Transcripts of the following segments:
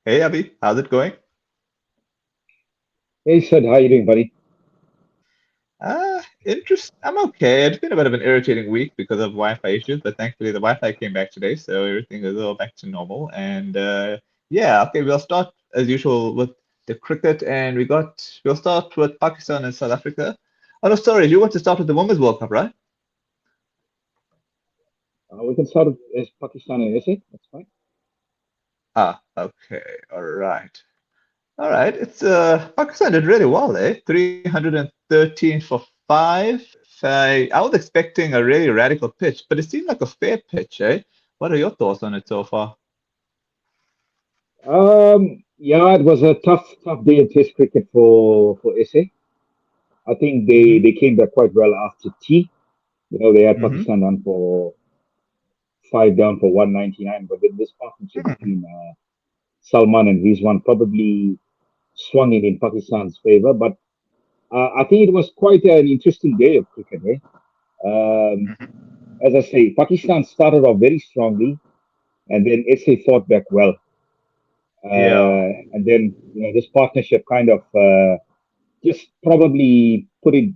Hey Abhi, how's it going? Hey, Sid, how you doing, buddy? Interest. I'm okay. It's been a bit of an irritating week because of Wi-Fi issues, but thankfully the Wi-Fi came back today, so everything is all back to normal. And yeah, okay, we'll start as usual with the cricket, and we'll start with Pakistan and South Africa. Oh no, sorry, you want to start with the Women's World Cup, right? We can start as Pakistan and SA. That's fine. Ah, okay, all right. It's Pakistan did really well, eh? 313 for five. I was expecting a really radical pitch, but it seemed like a fair pitch, eh? What are your thoughts on it so far? Yeah, it was a tough day of Test cricket for SA. I think they Hmm. they came back quite well after tea. They had Hmm. Pakistan down for five down for 199, but then this partnership Hmm. between Salman and Rizwan probably swung it in Pakistan's favor. But I think it was quite an interesting day of cricket, eh? Um, Hmm. as I say, Pakistan started off very strongly, and then SA fought back well. Yeah. And then this partnership kind of just probably put it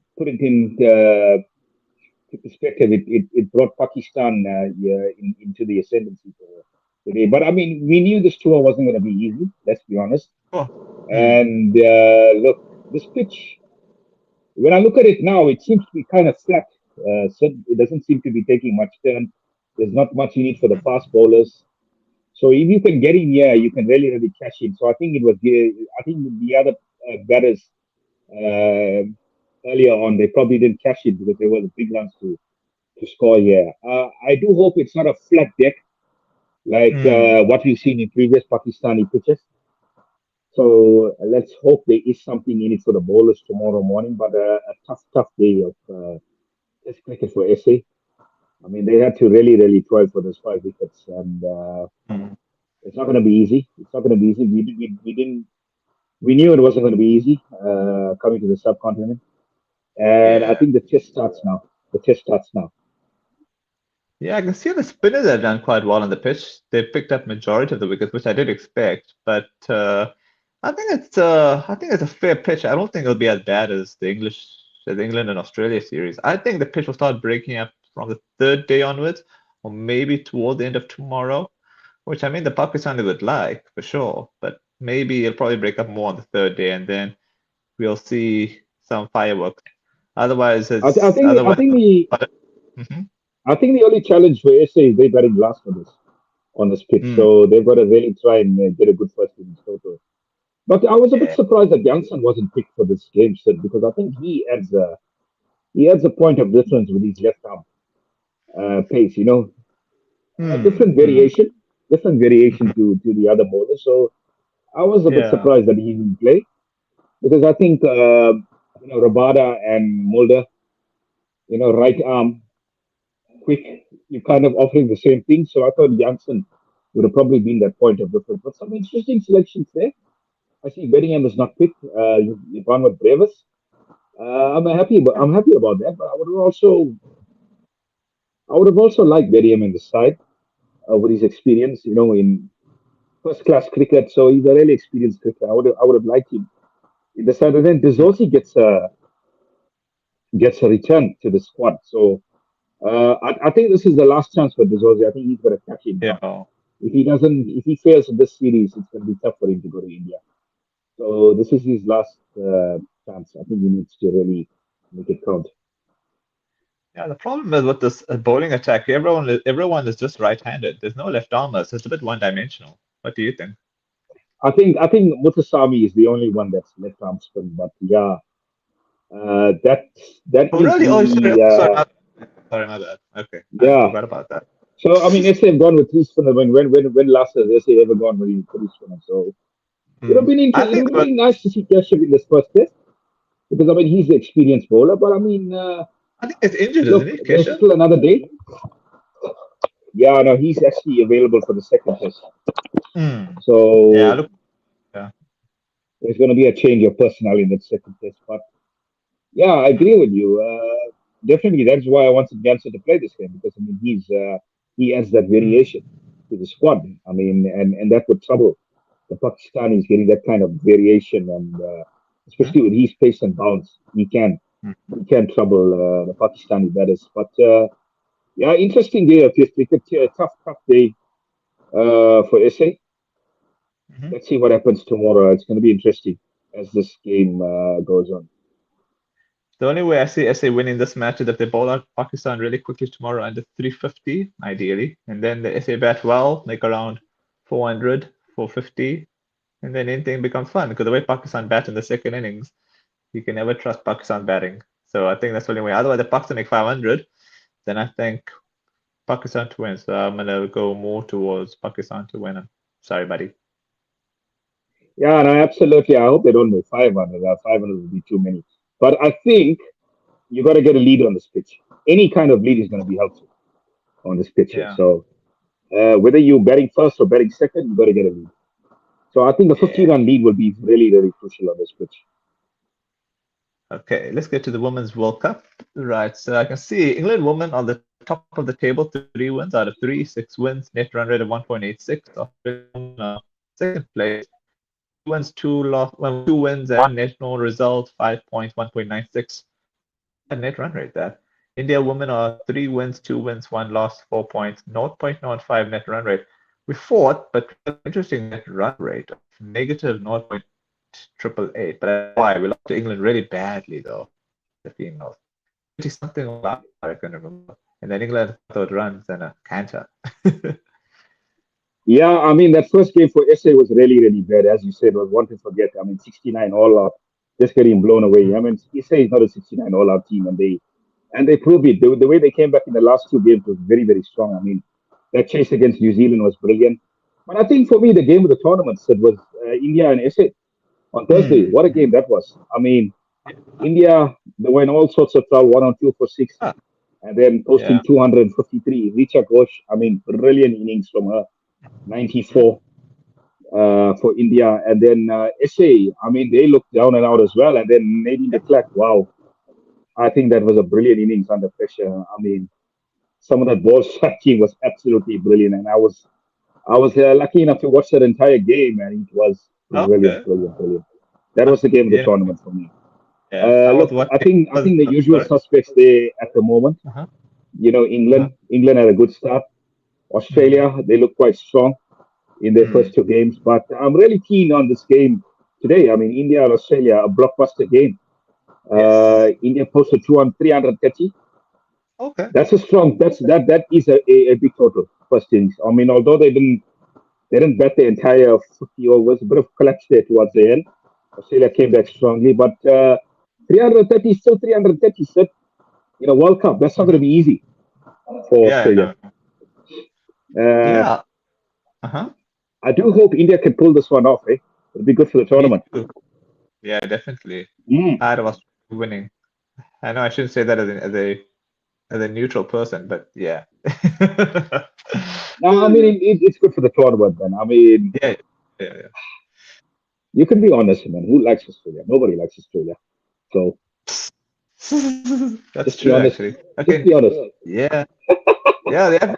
to perspective. It brought Pakistan yeah, into the ascendancy for today. But I mean, we knew this tour wasn't going to be easy. Let's be honest. Oh. Hmm. And look, this pitch. When I look at it now, it seems to be kind of flat. So it doesn't seem to be taking much turn. There's not much in it for the fast bowlers. So if you can get in here, you can really cash in. So I think it was I think the other batters uh, earlier on they probably didn't cash it because there were the big runs to score here. I do hope it's not a flat deck like Hmm. what we've seen in previous Pakistani pitches. So let's hope there is something in it for the bowlers tomorrow morning. But a tough day of Test cricket for SA. I mean, they had to really toil for those five wickets, and Hmm. it's not going to be easy. It's not going to be easy. We didn't we knew it wasn't going to be easy coming to the subcontinent, and I Yeah. think the test starts now. The test starts now. Yeah, I can see the spinners have done quite well on the pitch. They picked up majority of the wickets, which I did expect, but I think it's a fair pitch. I don't think it'll be as bad as the England and Australia series. I think the pitch will start breaking up from the third day onwards, or maybe toward the end of tomorrow, which I mean the Pakistani would like for sure, but maybe it'll probably break up more on the third day, and then we'll see some fireworks. I Otherwise. think the Mhm. I think the only challenge for SA is they're batting last on this pitch, Mm. so they've got to really try and get a good first innings total. But I was a bit Yeah. surprised that Johnson wasn't picked for this game, Sid, because I think he adds a point of difference with his left arm pace. Hmm. Different Hmm. variation, different variation Mhm. to the other bowlers. So I was a bit Yeah. surprised that he didn't play because I think Rabada and Mulder, right arm, quick, you kind of offering the same thing. So I thought Janssen would have probably been that point of difference. But some interesting selections there. I see Bellingham is not picked. You've gone with Brevis. I'm happy about that. But I would have also liked Bellingham in the side with his experience, in first class cricket. So he's a really experienced cricketer. I would have liked him in the side. And then Dizorsi gets a return to the squad. So I think this is the last chance for Dizorsi. I think he's going to catch it now. Yeah. If he fails in this series, it's going to be tough for him to go to India. So this is his last chance. I think he needs to really make it count. Yeah. The problem is with this bowling attack, everyone is just right-handed. There's no left armers. It's a bit one-dimensional. What do you think? I think Muthusami is the only one that's left arm spin. But yeah, that Oh, is really? Oh, sorry. really Sorry, my bad. Okay, I yeah. forgot about that. So I mean, SA have gone with three spinners. When last has SA ever gone with three spinners? So Hmm. I it think would have been nice to see Kashyap in this first test because I mean he's the experienced bowler. But I mean, it's injured, isn't look, he, there's Keshav? still another day. Yeah, no, he's actually available for the second test. Hmm. Yeah. So Look. Yeah. there's going to be a change of personnel in that second test. But yeah, I Hmm. agree with you. Definitely, that's why I wanted Jansen to play this game because I mean he adds that Hmm. variation to the squad. I mean, and that would trouble. the Pakistani is getting that kind of variation, and especially with his pace and bounce, he can trouble the Pakistani batters. But yeah, interesting day of Test cricket. Tough day for SA. Mm-hmm. Let's see what happens tomorrow. It's going to be interesting as this game goes on. The only way I see SA winning this match is if they bowl out Pakistan really quickly tomorrow under 350, ideally. And then the SA bat well, make around 400, 450. And then anything becomes fun because the way Pakistan bats in the second innings, you can never trust Pakistan batting. So I think that's the only way. Otherwise, if Pakistan make 500, then I think Pakistan to win. So I'm going to go more towards Pakistan to win. I'm sorry, buddy. Yeah, no, absolutely. I hope they don't make 500. 500 would be too many. But I think you got to get a lead on this pitch. Any kind of lead is going to be helpful on this pitch here. Yeah. So whether you're batting first or batting second, you got to get a lead. So I think a Yeah. 50-run lead will be really, really crucial on this pitch. Okay, let's get to the Women's World Cup. Right, so I can see England women on the top of the table, 3 wins out of 3, 6 wins, net run rate of 1.86. Australia second place, 2 wins, 2 loss, well, 2 wins and 1 national result, 5 points, 1.96. A net run rate there. India women are 3 wins, 2 wins, 1 loss, 4 points, 0.05 net run rate. We fought, but interesting net run rate of negative 0.888. But why? We lost to England really badly though, the females. 20 something last I can remember. And then England third runs and a canter. Yeah, I mean, that first game for SA was really, really bad. As you said, was one to forget. I mean, 69 all out, just getting blown away. I mean, SA is not a 69 all out team, and they proved it. The way they came back in the last two games was very, very strong. I mean, that chase against New Zealand was brilliant. But I think for me, the game of the tournament said was India and SA on Thursday. What a game that was! I mean, India, they were in all sorts of trouble, 1 on 2 for 6, Ah, and then posting yeah. 253. Richa Ghosh, I mean, brilliant innings from her, 94 for India. And then SA, I mean, they looked down and out as well. And then Nadine de Klerk, wow, I think that was a brilliant innings under pressure. I mean, some of that ball striking was absolutely brilliant. And I was lucky enough to watch that entire game, and it was brilliant, Okay. brilliant, brilliant. That was the game of the Yeah. tournament for me. Yeah. I was Look, I watching. think I think the usual Sorry. suspects there at the moment. Uh-huh. You know, Uh-huh. England had a good start. Mm. Australia, they look quite strong in their Mm. first two games. But I'm really keen on this game today. I mean, India and Australia, a blockbuster game. Yes. India posted 330. Okay. That's a strong. That is a big total first innings. I mean, although they didn't bat the entire 50 overs, a bit of collapse there towards the end. Australia came back strongly, but 330 is still 330. So, World Cup, that's not going to be easy for Yeah, I Australia. know. Uh, Yeah. Uh-huh. I do hope India can pull this one off. It'll be good for the Me tournament. too. Yeah, definitely. Mm. I was winning. I know I shouldn't say that as a neutral person, but yeah. No, I mean it's good for the tournament, man. I mean, Yeah, yeah, you can be honest, man. Who likes Australia? Nobody likes Australia. So yeah. That's just be true, honest. actually. Just Okay, be honest. yeah, yeah,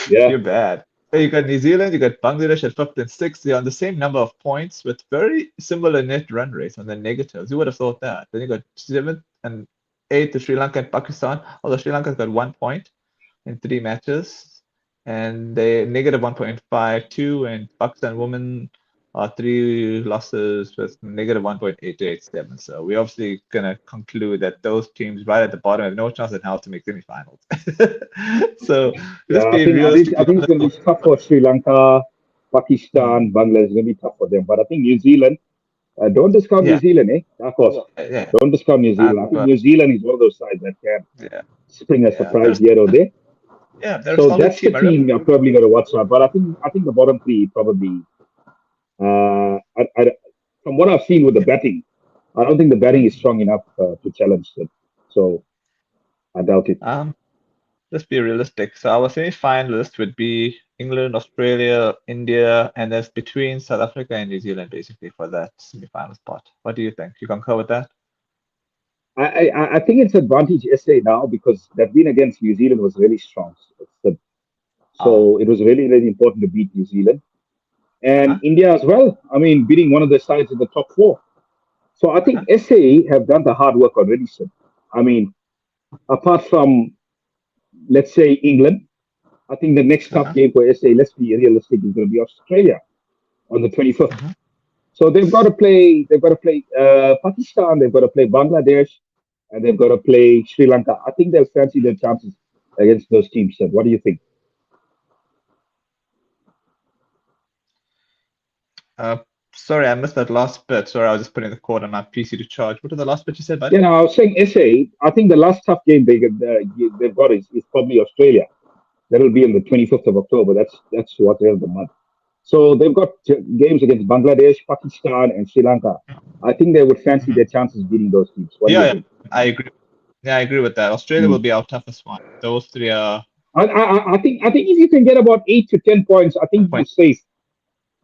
Yeah, you're bad. So you got New Zealand, you got Bangladesh at fifth and sixth. They're on the same number of points with very similar net run rates on the negatives. Who would have thought that? Then you got seventh and eighth, to Sri Lanka and Pakistan. Although Sri Lanka's got 1 point in 3 matches, and they negative 1.52, and Pakistan women are 3 losses with negative 1.887. So we're obviously gonna conclude that those teams right at the bottom have no chance in hell to make semifinals. So yeah. let's I be think I think I realistic think on it's this going to one. be tough for Sri Lanka, Hmm. Pakistan, Bangladesh. It's going to be tough for them. But I think New Zealand. Don't discount New Yeah, Zealand, eh? Of course. yeah. Don't discount New Uh, Zealand. I think but New Zealand is one of those sides that can yeah, spring a yeah. surprise here or there. They're a So solid that's the team. I remember. team you're probably going to watch out. But I think the bottom three probably. From what I've seen with the batting, I don't think the batting is strong enough to challenge them. So I doubt it. Um, let's be realistic. So our semi-finalists would be England, Australia, India, and that's between South Africa and New Zealand, basically, for that semi-final spot. What do you think? You concur with that? I think it's advantage SA now because that win against New Zealand was really strong. Ah, So it was really, really important to beat New Zealand. and India as well. I mean, beating one of the sides in the top four. So I think SA have done the hard work already, sir. I mean, apart from, let's say, England, I think the next tough game for SA, let's be realistic, is going to be Australia on the 25th. So they've got to play. They've got to play Pakistan. They've got to play Bangladesh, and they've got to play Sri Lanka. I think they'll fancy their chances against those teams. Sir. What do you think? Sorry, I missed that last bit. Sorry, I was just putting the cord on my PC to charge. What was the last bit you said, buddy? Yeah, no, I was saying SA. I think the last tough game they've got is probably Australia. That'll be on the 25th of October. That's what the end of the month. So they've got games against Bangladesh, Pakistan, and Sri Lanka. I think they would fancy their chances beating those teams. What do you Yeah, think? I agree. Yeah, I agree with that. Australia will Mm. be our toughest one. Those three are I think if you can get about 8 to 10 points, I think you're point.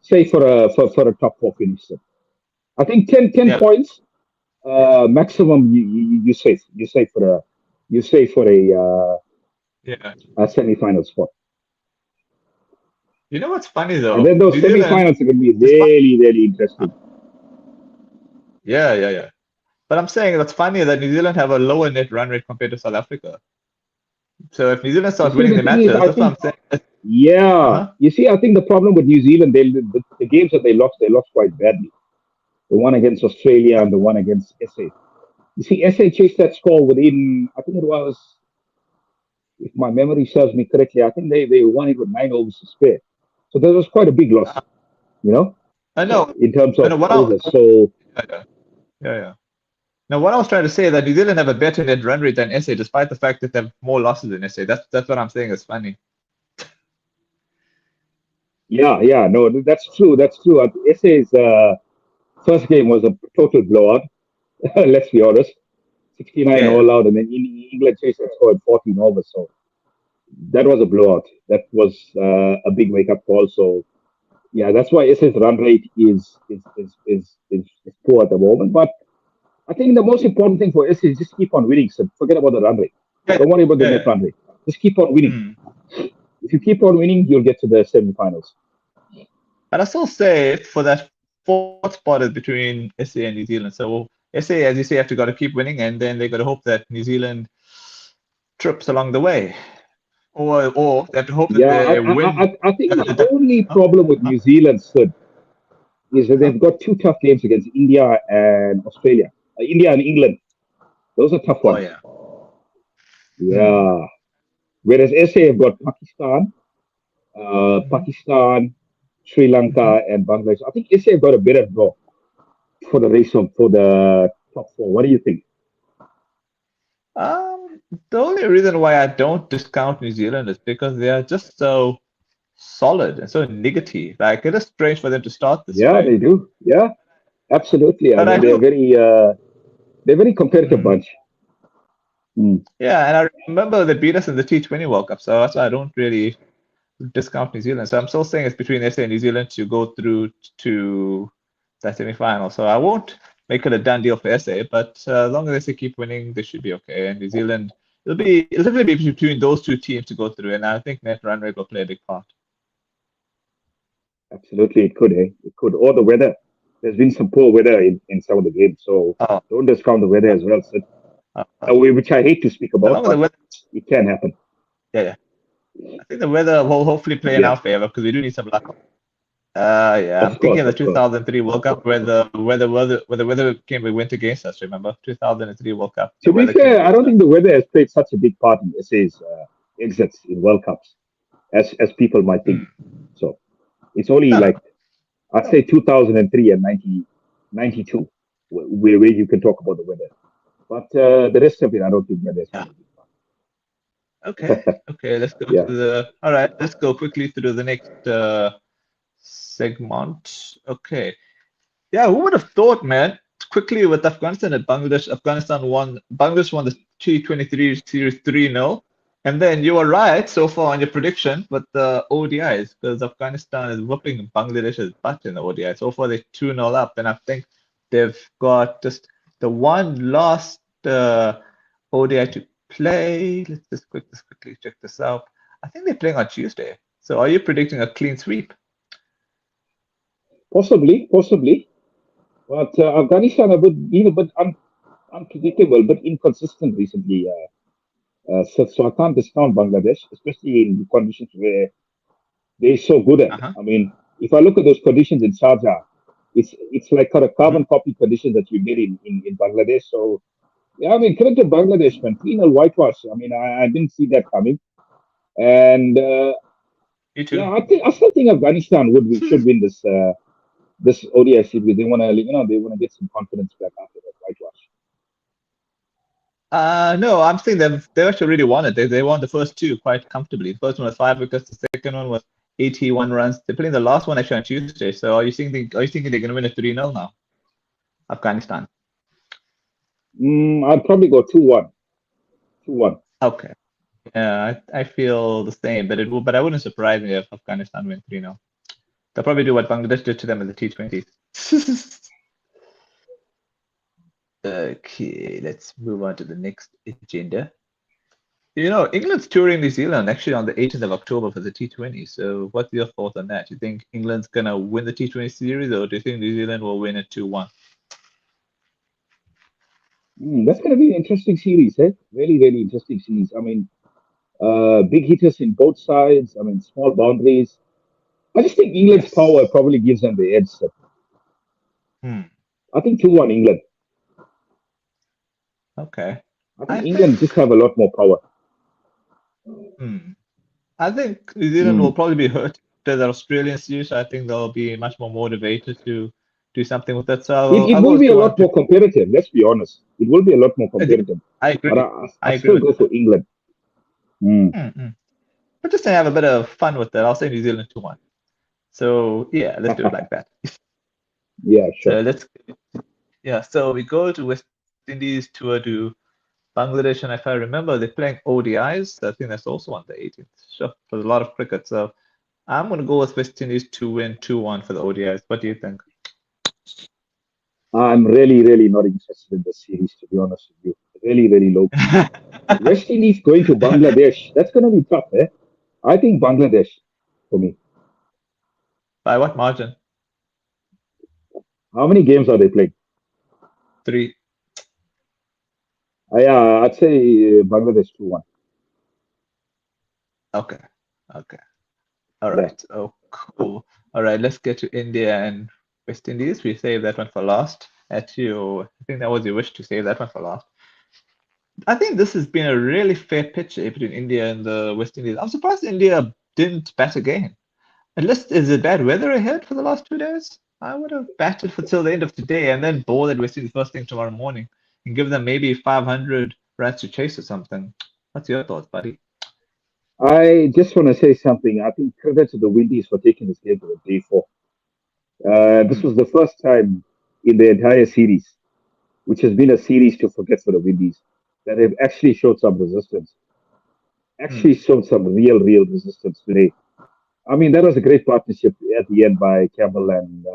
safe for a top four finish. Sir. I think 10 Yeah, points maximum. You safe. You safe for yeah. a semi-final spot. You know what's funny And though? then those New Zealand, semi-finals are going to be despite really, really interesting. yeah. But I'm saying that's funny that New Zealand have a lower net run rate compared to South Africa. So if New Zealand You start see, winning the the thing is, matches, I that's what think, I'm saying. yeah. Uh-huh. You see, I think the problem with New Zealand, the games that they lost quite badly. The one against Australia and the one against SA. You see, SA chased that score within, I think it was, if my memory serves me correctly, I think they won it with 9 overs to spare. So that was quite a big loss, you know, I know. in terms I of know what overs. I So yeah. Yeah. Now, what I was trying to say is that New Zealand have a better net run rate than SA, despite the fact that they have more losses than SA. That's what I'm saying is funny. yeah, no, that's true. That's true. SA's first game was a total blowout. Let's be honest, 69 Yeah, all out, and then England chased that score at 14 overs. So that was a blowout. That was a big wake up call. So yeah, that's why SA's run rate is poor at the moment. But I think the most important thing for SA is just keep on winning. So forget about the run rate. yeah, Don't worry about the net yeah. run rate. Just keep on winning. Hmm. If you keep on winning, you'll get to the semi-finals. And I still say for that fourth spot is between SA and New Zealand. So SA, as you say, have to got to keep winning, and then they got to hope that New Zealand trips along the way, or they have to hope that Yeah, they win. I think the Huh? only problem with New Zealand, Sid, is that Huh? they've got two tough games against India and Australia. India and England. Those are tough Oh ones. yeah. Hmm. Yeah. Whereas SA have got Mhm. Pakistan, Sri Mhm. Lanka, and Bangladesh. I think SA have got a better draw for the race for the top four. What do you think? The only reason why I don't discount New Zealand is because they are just so solid and so niggity. Like it is strange for them to start this Yeah, way. they do. Yeah, absolutely. I But I mean, do, they're very competitive mm, bunch. Mm, yeah, and I remember they beat us in the T20 World Cup, so that's why I don't really discount New Zealand. So I'm still saying it's between SA and New Zealand to go through to that semi-final. So I won't make it a done deal for SA, but as long as SA keep winning, they should be okay. And New Zealand, it'll definitely be between those two teams to go through, and I think net run rate will play a big part. absolutely, it could. It could. Or the weather. There's been some poor weather in some of the games, so Oh, don't discount the weather as well, Sid. uh, Which I hate to speak as about, long as the but weather, it can happen. yeah. I think the weather will hopefully play in Yeah, our favor because we do need some luck. Yeah, I'm of thinking course, of the of course. 2003 World Cup where the weather came and went against us. Remember 2003 World Cup, To the be weather came fair, I against don't us. think the weather has played such a big part in SA's exits in World Cups as people might think. Hmm. So it's only No, no, like I'd say 2003 and 92 where you can talk about the weather. But the rest of it, I don't think weather has no. played a big Okay, part. okay. Let's go Yeah. to the. All right, let's go quickly through the next segment. Okay. Yeah, who would have thought, man? Quickly with Afghanistan and Bangladesh. Bangladesh won the T23 series 3-0. And then you were right so far on your prediction with the ODIs because Afghanistan is whooping Bangladesh's butt in the ODI. So far they're 2-0 up, and I think they've got just the one last ODI to play. Let's quickly check this out. I think they're playing on Tuesday. So are you predicting a clean sweep? Possibly. But Afghanistan have been a bit unpredictable, but inconsistent recently. So I can't discount Bangladesh, especially in conditions where they're so good at. Uh-huh. I mean, if I look at those conditions in Sharjah, it's like kind of Mhm. carbon copy conditions that you get in Bangladesh. So yeah, I mean, credit to Bangladesh, man, 3-0 whitewash. I mean, I didn't see that coming. And Me yeah, too. I still think Afghanistan should win this ODI series. They want to they want to get some confidence back after that whitewash. No, I'm saying they've actually really won it. They won the first two quite comfortably. The first one was 5 wickets. The second one was 81 runs. They're playing the last one actually on Tuesday. So are you thinking they're going to win a 3-0 now, Afghanistan? I'd probably go 2-1, 2-1. Okay. Yeah, I feel the same, but I wouldn't surprise me if Afghanistan win 3-0. They'll probably do what Bangladesh did to them in the T20s. Okay, let's move on to the next agenda. England's touring New Zealand actually on the 18th of October for the T20. So, what's your thoughts on that? You think England's gonna win the T20 series, or do you think New Zealand will win it 2-1? That's going to be an interesting series, eh? Really, really interesting series. I mean, big hitters in both sides. I mean, small boundaries. I just think England's power Yes. probably gives them the edge. So Hmm. I think 2-1 England. Okay. I think I England think. just have a lot more power. Hmm. I think New Zealand will Mm. probably be hurt to the Australian series. I think they'll be much more motivated to do something with that. So It I'll go will with be a 2-1 lot to. more competitive. Let's be honest. It will be a lot more Agreed. competitive. I But agree. I I agree still with go that. for England. Mm. But just to have a bit of fun with that, I'll say New Zealand 2-1. So yeah, let's do it like that. Yeah, sure. So so we go to West Indies tour to Bangladesh, and if I remember, they're playing ODIs. I think that's also on the 18th. Sure, for a lot of cricket. So I'm gonna go with West Indies to win 2-1 for the ODIs. What do you think? I'm really, really not interested in this series, to be honest with you. Really, really low key. West Indies going to Bangladesh. That's going to be tough, eh? I think Bangladesh for me. By what margin? How many games are they playing? 3. Yeah, I'd say Bangladesh 2-1. Okay. Okay. All Yeah. right. Oh, cool. All right. Let's get to India and West Indies. We saved that one for last. I think that was your wish to save that one for last. I think this has been a really fair pitch between India and the West Indies. I'm surprised India didn't bat again. Unless is it bad weather ahead for the last 2 days? I would have batted for till the end of today and then bowled at West Indies first thing tomorrow morning and give them maybe 500 runs to chase or something. What's your thoughts, buddy? I just want to say something. I think credit to the Windies for taking this game to the day four. This Hmm. was the first time in the entire series, which has been a series to forget for the Windies, that they've actually showed some resistance. Actually Hmm. showed some real resistance today. I mean, that was a great partnership at the end by Campbell and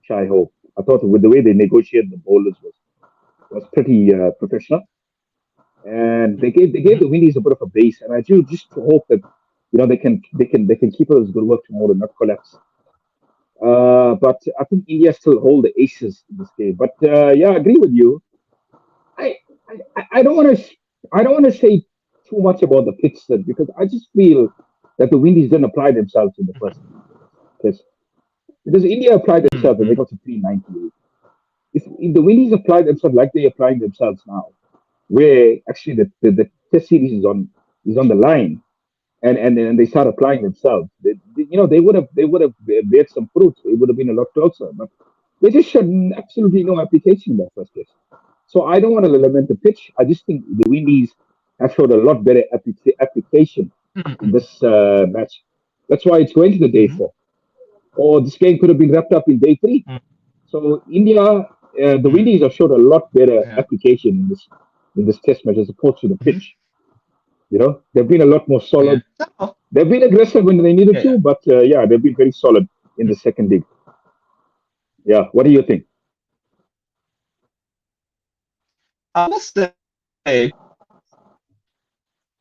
Shai Hope. I thought with the way they negotiated the bowlers was pretty professional, and they gave Hmm. the Windies a bit of a base. And I do just hope that they can keep up this good work tomorrow and not collapse. But I think India still hold the aces in this game. But yeah, I agree with you. I I don't want to I don't want to say too much about the pitch set because I just feel that the Windies didn't apply themselves in the first test. Because India applied themselves and they Hmm. got to 398. If the Windies applied themselves like they're applying themselves now, where actually the test series is on the line and they start applying themselves, they would have bared some fruits. It would have been a lot closer. But they just showed absolutely no application in that first test. So I don't want to lament the pitch. I just think the Windies have showed a lot better application in Hmm. this match. That's why it's going to the day Hmm. four. Or this game could have been wrapped up in day three. So India, the Hmm. Windies have showed a lot better Yeah. application in this test match as opposed to the Hmm. pitch. They've been a lot more Yeah. solid. Oh, They've been aggressive when they needed yeah. Yeah. to, but yeah, they've been very solid in Hmm. the second dig. Yeah, what do you think? I must say,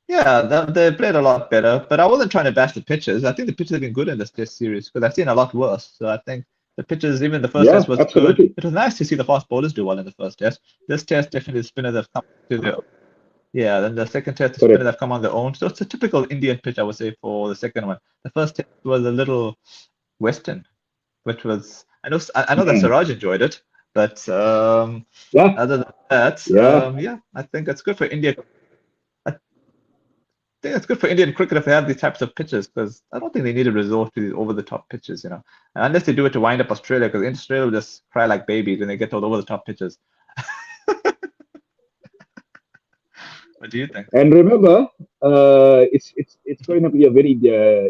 yeah, they played a lot better, but I wasn't trying to bash the pitches. I think the pitches have been good in this test series because I've seen a lot worse. So I think The pitches, even the first Yeah, test was good. absolutely. It was nice to see the fast bowlers do well in the first test. This test, definitely the spinners have come to their yeah. Then the second test, the spinners Correct. have come on their own. So it's a typical Indian pitch, I would say, for the second one. The first test was a little Western, which was I know that Mm. Siraj enjoyed it, but Yeah, other than that, yeah. yeah, I think it's good for India. I think it's good for Indian cricket if they have these types of pitches because I don't think they need to resort to these over-the-top pitches, unless they do it to wind up Australia because Australia will just cry like babies when they get those over-the-top pitches. What do you think? And remember, it's going to be a very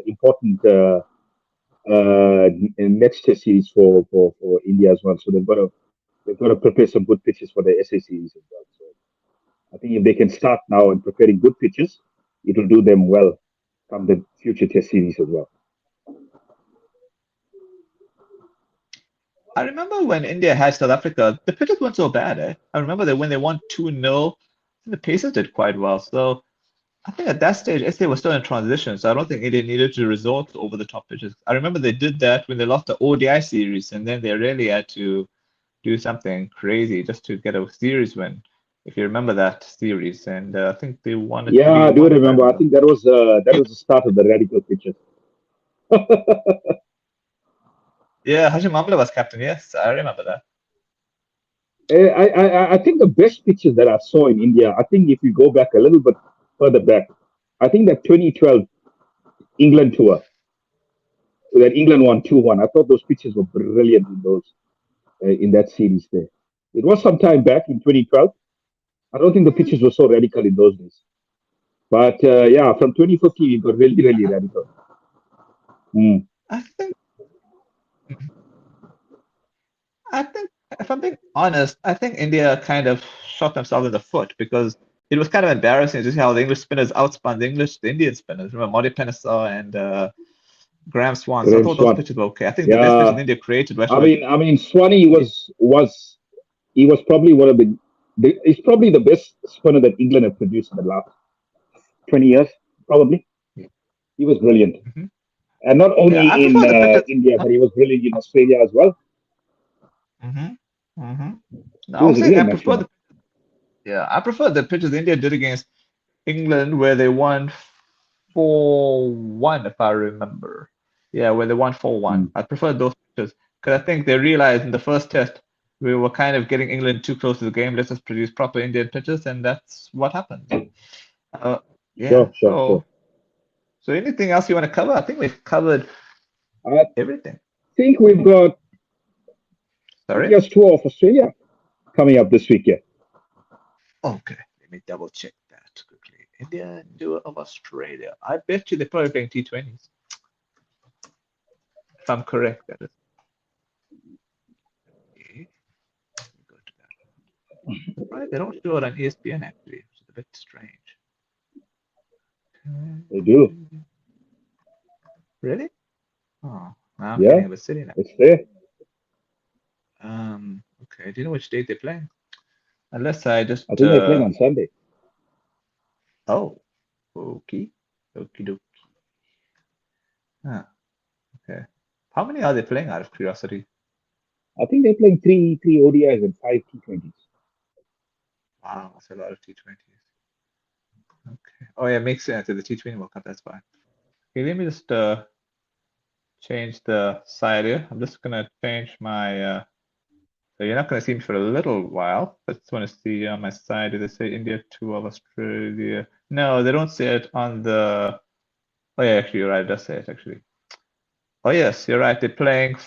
important next test series for India as well. So they've got to prepare some good pitches for the SA series as well. So I think if they can start now and preparing good pitches, it will do them well come the future test series as well. I remember when India had South Africa, the pitches weren't so bad, eh? I remember that when they won 2-0, the Pacers did quite well. So I think at that stage, SA was still in transition, so I don't think India needed to resort to over the top pitches. I remember they did that when they lost the ODI series, and then they really had to do something crazy just to get a series win. If you remember that series, and I think they won it Yeah, I do 3-1, if I remember. I remember. think that was the start of the radical pitches. Yeah, Hashim Amla was captain. Yes, I remember that. I think the best pitches that I saw in India. I think if you go back a little bit further back, I think that 2012 England tour that England won 2-1. I thought those pitches were brilliant in that series there. It was some time back in 2012. I don't think the Mm, pitches were so radical in those days. But yeah, from 2015, it got really, really radical. Mm. I think. I think, if I'm being honest, I think India kind of shot themselves in the foot because it was kind of embarrassing to see how the English spinners outspun the Indian spinners. Remember, Modi Penisar and Graham Swan. So I Graham thought those Swan. pitches were okay. I think the best pitches Yeah, India created I actually. mean, I mean, Swanee was he was probably one of the he's probably the best spinner that England have produced in the last 20 years, probably. He was brilliant, Hmm. and not Yeah, I only in prefer the pitches. India, but he was brilliant in Australia as well. Hmm. Hmm. No, He I was was saying I brilliant prefer actually. the I prefer the pitches India did against England where they won 4-1, if I remember. Yeah, where they won 4-1. Mm. I prefer those pitches because I think they realized in the first test we were kind of getting England too close to the game. Let's just produce proper Indian pitches, and that's what happened. Uh, yeah. Sure, sure, sure. So anything else you want to cover? I think we've covered I everything. think we've got Sorry? India's tour of Australia coming up this weekend. Okay, let me double check that quickly. India tour of Australia. I bet you they're probably playing T20s, if I'm correct. That is. Okay, let me go to that. Right, they don't show it on ESPN actually, which is a bit strange. They do. Really? Oh, now I'm Yeah, getting a bit silly now. it's there. Okay. Do you know which date they're playing? Unless I I just think they're playing on Sunday. oh, okay, okie dokie. Huh, okay. How many are they playing out of curiosity? I think they're playing three ODIs and five T20s. Wow, that's a lot of T20s. Okay. Oh yeah, makes sense. It's the T20 World Cup. That's fine. Okay, let me just change the side here. I'm just gonna change my so you're not gonna see me for a little while. I just want to see on my side. Do they say India 2 of Australia? No, they don't say it on the. Oh yeah, actually you're right. It does say it actually. Oh yes, you're right. They're playing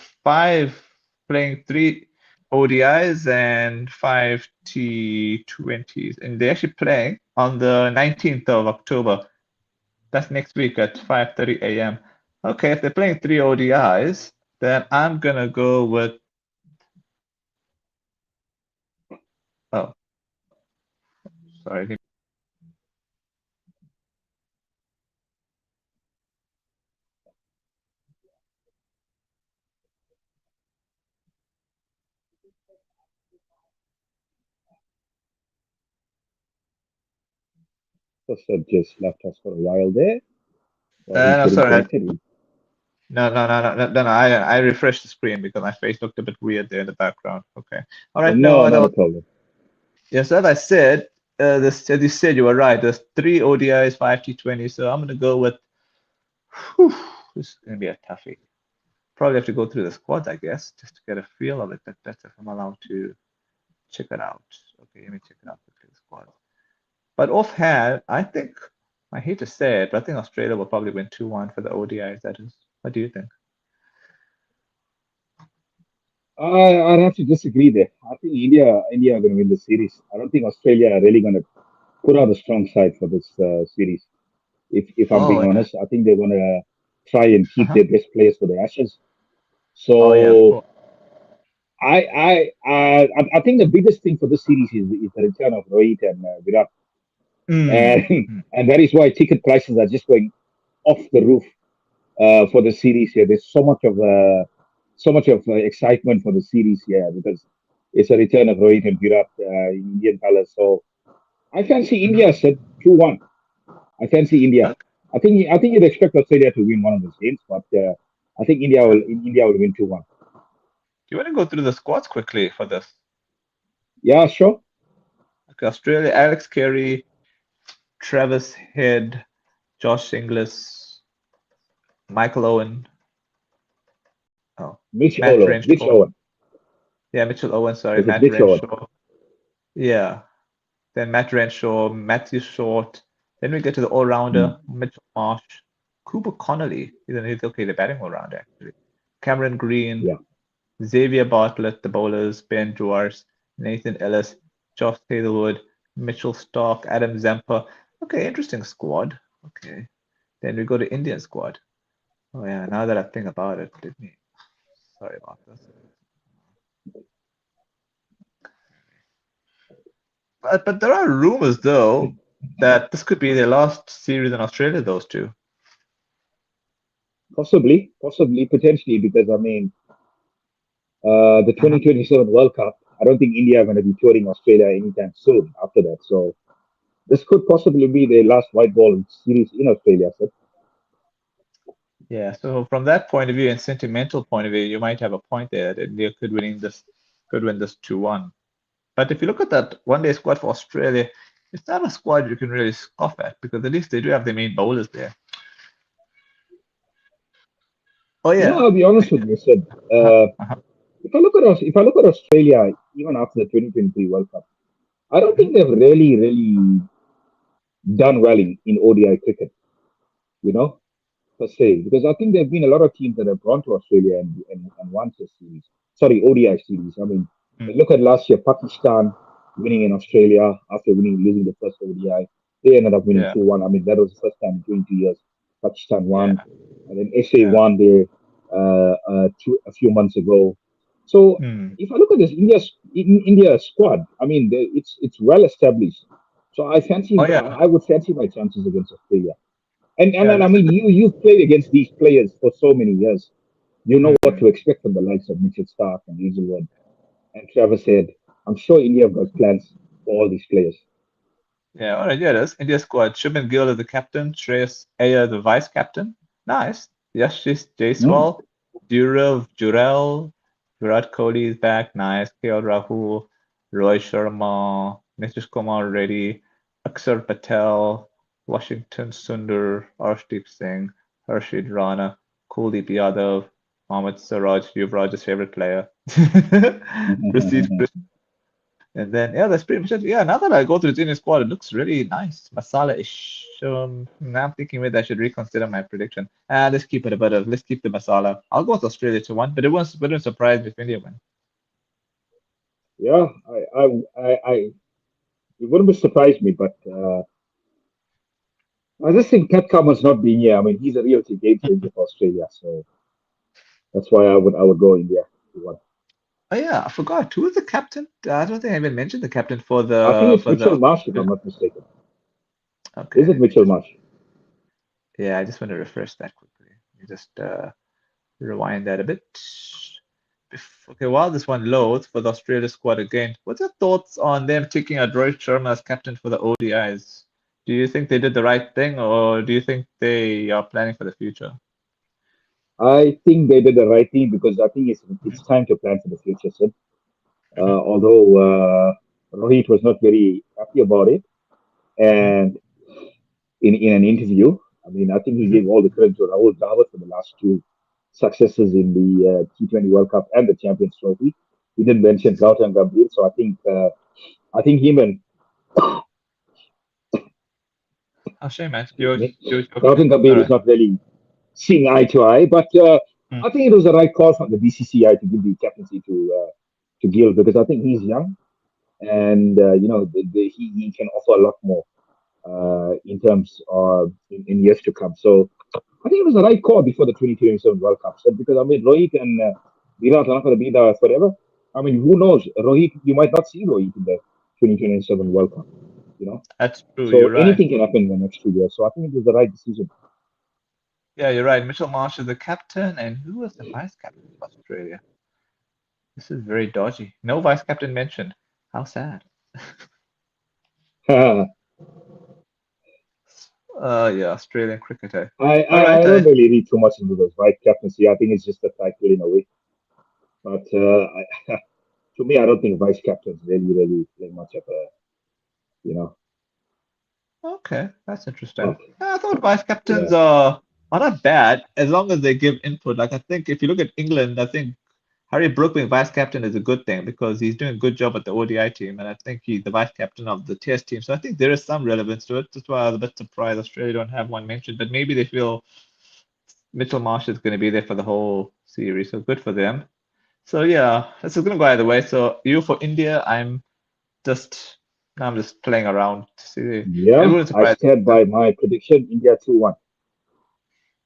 three ODIs and five T20s, and they're actually playing on the 19th of October. That's next week at 5:30 a.m. Okay, if they're playing three ODIs, then I'm gonna go with oh, sorry. Just left us for a while there while he's No, getting sorry. connected. No. I refreshed the screen because my face looked a bit weird there in the background. Okay. All right. No, No, I not a don't. problem. Yes, as I said, this as you said, you were right. There's three ODIs, five T20. So I'm gonna go with. Whew, this is gonna be a toughie. Probably have to go through the squads, I guess, just to get a feel of it. But that's if I'm allowed to check it out. Okay, let me check it out quickly. The squads. But offhand, I think I hate to say it, but I think Australia will probably win 2-1 for the ODIs. That is. What do you think? I'd have to disagree there. I think India are going to win the series. I don't think Australia are really going to put out a strong side for this series. If I'm Oh being yeah. honest, I think they're going to try and keep Uh-huh. their best players for the Ashes. Oh yeah, of So course. I think the biggest thing for this series is the return of Rohit and Virat, and Mm. Mm. and that is why ticket prices are just going off the roof for the series here. There's so much of excitement for the series here because it's a return of Rohit and Virat in Indian colours. So I fancy Mhm. India said 2-1. I fancy India. Okay. I think you'd expect Australia to win one of those games, but I think India will win 2-1. Do you want to go through the squads quickly for this? Yeah, sure. Okay, Australia, Alex Carey, Travis Head, Josh Inglis, Michael Owen, oh, Matt Mitch Renshaw. Owen. Yeah, Mitchell Owen, sorry, Is it Matt Mitch Owen? Renshaw. Yeah, then Matt Renshaw, Matthew Short. Then we get to the Hmm. all-rounder, Mitchell Marsh, Cooper Connolly. He's okay, the batting all-rounder actually. Cameron Green, Yeah. Xavier Bartlett, the bowlers, Ben Dwars, Nathan Ellis, Josh Hazelwood, Mitchell Stark, Adam Zampa. Okay, interesting squad. Okay. Then we go to Indian squad. Oh yeah, now that I think about it, let me sorry about this. But there are rumors though that this could be their last series in Australia, those two. Possibly, potentially, because I mean, the Uh-huh. 2027 World Cup, I don't think India are going to be touring Australia anytime soon after that. So this could possibly be their last white ball series in Australia. So Yeah, so from that point of view and sentimental point of view, you might have a point there that India could win this 2-1. But if you look at that one day squad for Australia, it's not a squad you can really scoff at because at least they do have the main bowlers there. Oh yeah. I'll be honest with you, Sid. Uh-huh, Uh, uh-huh, if I look at Australia, even after the 2023 World Cup, I don't mhm, think they've really done well in ODI cricket. You know, per se, because I think there have been a lot of teams that have gone to Australia and won the series. Sorry, ODI series. I mean, mm, look at last year, Pakistan winning in Australia after losing the first ODI. They ended up winning yeah, 2-1. I mean, that was the first time in 20 years Pakistan yeah, won. And then SA yeah. won there a few months ago. So Mm. if I look at this India squad, I mean, it's well established. So Oh yeah, I would fancy my chances against Australia. And yeah. I mean, you've played against these players for so many years. You know what Mm. to expect from the likes of Mitchell Stark and Hazelwood and Travis Head. I'm sure India have got plans for all these players. Yeah, all right, yeah, it is. India squad. Shubman Gill is the captain, Shreyas Iyer the vice captain. Nice. Yashish Hmm? Jaiswal, Dhurav Jurel, Virat Kohli is back. Nice. KL Rahul, Roy Sharma, Nitish Kumar Reddy, Akshar Patel, Washington Sundar, Arshdeep Singh, Harshid Rana, Kuldeep Yadav, Mohammad Siraj, Yuvraj's favorite player. Prasid and then yeah, that's pretty much it. Yeah, now that I go through the Indian squad, it looks really nice. Masala-ish. Now I'm thinking maybe I should reconsider my prediction. Let's keep the masala. I'll go with Australia to one, but it wouldn't surprise me if India win. Yeah, it wouldn't be surprised me, but I just think Pat Cummins not being here. I mean, he's a real game changer for Australia, so that's why I would go India. Oh yeah, I forgot. Who is the captain? I don't think I even mentioned the captain I think it's for Mitchell the Marsh, if I'm not mistaken. okay, Is it let me Mitchell just Marsh? yeah, I just want to refresh that quickly. Let me just rewind that a bit. Okay, while this one loads for the Australia squad again, what's your thoughts on them taking out Rohit Sharma as captain for the ODIs? Do you think they did the right thing, or do you think they are planning for the future? I think they did the right thing because I think it's time to plan for the future, Sid. Mhm, Although Rohit was not very happy about it, mhm, and in an interview, I mean, I think he mhm. gave all the credit to Rahul Dravid for the last two successes in the T20 World Cup and the Champions Trophy. He didn't mention Gautam Gambhir, so I think him and Oh, shame, man. excuse me, You're joking. Gautam Gambhir All is right. not really seeing eye to eye, but Mm. I think it was the right call from the BCCI to give the captaincy to Gill because I think he's young and he can offer a lot more in terms of in years to come. So I think it was the right call before the 2027 World Cup. So because I mean Rohit and Virat are not going to be there forever. I mean, who knows? Rohit, you might not see Rohit in the 2027 World Cup. You know, That's true. so You're right. anything can happen in the next 2 years. So I think it was the right decision. Yeah, you're right. Mitchell Marsh is the captain, and who was the vice captain of Australia? This is very dodgy. No vice captain mentioned. How sad. I, Yeah, Australian cricketer. I All right. I don't really read too much into those right captaincy. I think it's just a title in a way. But to me, I don't think vice captains really play much of a you know. Okay, that's interesting. But I thought vice captains yeah, are not bad as long as they give input. Like I think if you look at England, I think Harry Brook being vice captain is a good thing because he's doing a good job at the ODI team, and I think he's the vice captain of the Test team. So I think there is some relevance to it. That's why I was a bit surprised Australia don't have one mentioned, but maybe they feel Mitchell Marsh is going to be there for the whole series, so good for them. So yeah, this is going to go either way. So you for India, I'm just playing around to see. It yeah, wouldn't I surprise stand me. by my prediction. India 2-1.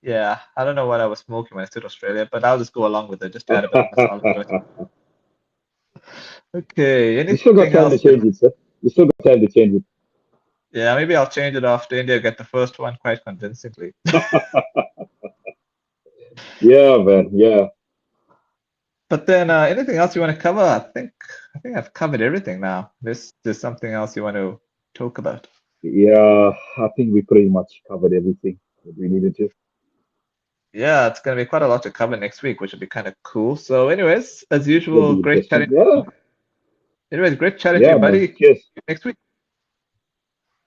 Yeah, I don't know what I was smoking when I said Australia, but I'll just go along with it, just to add a bit of masala to it. Okay, You still got anything time to else you change it, sir. You still got time to change Yeah, maybe I'll change it after India get the first one quite convincingly. it. Yeah, man. Yeah, But then anything else you want to cover? I think I've covered everything now. There's something else you want to talk about. yeah. I think we pretty much covered everything that we needed to. Yeah, it's gonna be quite a lot to cover next week, which will be kind of cool. So, anyways, as It will usual, be great interesting. chatting. Yeah, Anyways, great chatting to yeah, you, man. buddy. Cheers. Next week.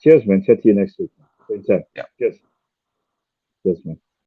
Cheers, man. Chat to you next week. Same time. Yeah. Cheers. Cheers, man.